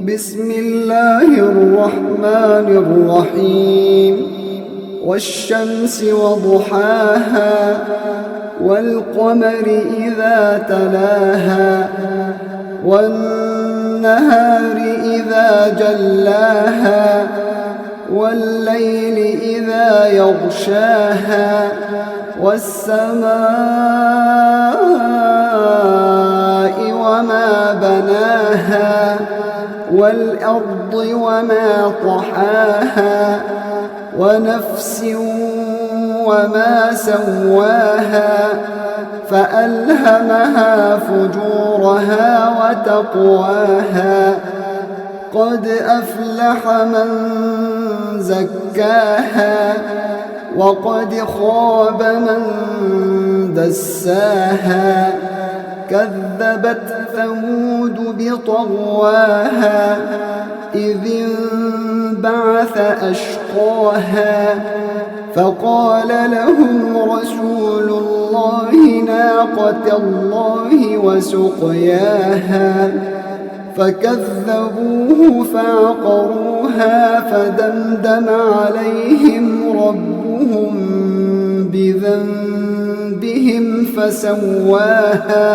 बिस्मिल्लाहिर्रहमानिर्रहीम वश्शम्सि वदुहाहा वल्क़मरि इज़ा तलाहा वन्नहारि इज़ा जल्लाहा वल्लैलि इज़ा यग़शाहा वस्समाइ वमा बनाहा वल्अर्ضِ वमा तहाहा वनफ्स वमा सव्वाहा फ़अल्हमहा फुजूरहा वतक़वाहा क़द अफ़्लह मन ज़क्काहा वक़द ख़ाब मन दस्साहा कज़्ज़बत समूद बितग़वाहा इज़ इंबअस अशक़ाहा फ़क़ाल लहुम रसूलुल्लाहि नाक़तल्लाहि वसुक़याहा फ़कज़्ज़बूहु फ़अक़रूहा फ़दमदम अलैहिम रब्बुहुम बिज़ंबिहिम फ़सव्वाहा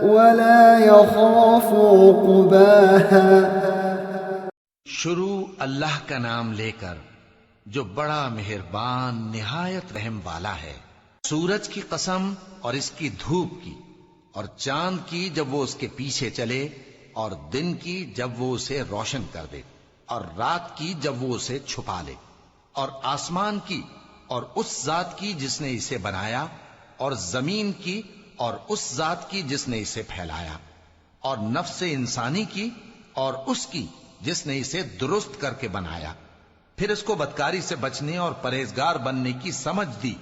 वला यख़ाफ़ु उक़बाहा। शुरू अल्लाह का नाम लेकर जो बड़ा मेहरबान निहायत रहम वाला है। सूरज की कसम और इसकी धूप की, और चांद की जब वो उसके पीछे चले, और दिन की जब वो उसे रोशन कर दे, और रात की जब वो उसे छुपा ले, और आसमान की और उस जात की जिसने इसे बनाया, और जमीन की और उस जात की जिसने इसे फैलाया, और नफ्स इंसानी की और उसकी जिसने इसे दुरुस्त करके बनाया। फिर इसको बदकारी से बचने और परहेजगार बनने की समझ दी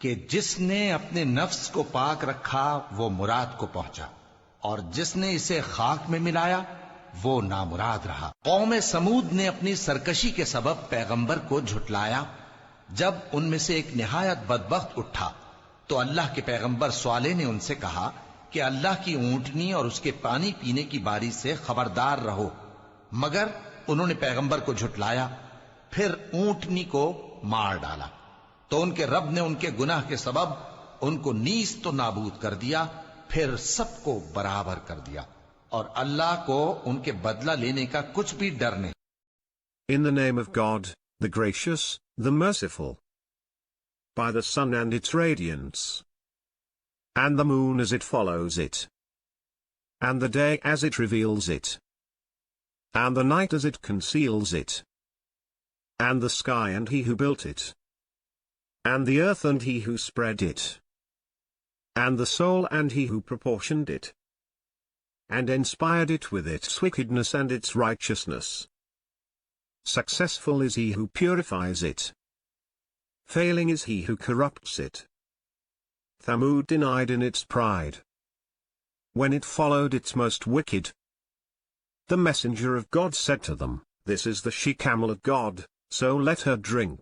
कि जिसने अपने नफ्स को पाक रखा वो मुराद को पहुंचा, और जिसने इसे खाक में मिलाया वो नामुराद रहा। कौम समूद ने अपनी सरकशी के सबब पैगंबर को झुटलाया। जब उनमें से एक निहायत बदबख्त उठा तो अल्लाह के पैगंबर स्वाले ने उनसे कहा कि अल्लाह की ऊंटनी और उसके पानी पीने की बारी से खबरदार रहो। मगर उन्होंने पैगंबर को झुटलाया, फिर ऊंटनी को मार डाला तो उनके रब ने उनके गुनाह के सबब उनको नीस तो नाबूद कर दिया, फिर सबको बराबर कर दिया, और अल्लाह को उनके बदला लेने का कुछ भी डर नहीं। In the name of God, the gracious, the merciful. By the sun and its radiance, and the moon as it follows it, and the day as it reveals it, and the night as it conceals it, and the sky and he who built it, and the earth and he who spread it, and the soul and he who proportioned it, and inspired it with its wickedness and its righteousness. Successful is he who purifies it. Failing is he who corrupts it. Thamud denied in its pride, when it followed its most wicked. The messenger of God said to them, "This is the she-camel of God, so let her drink."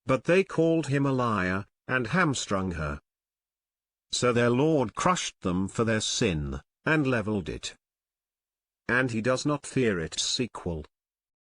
But they called him a liar, and hamstrung her. So their Lord crushed them for their sin, and leveled it. And he does not fear its sequel.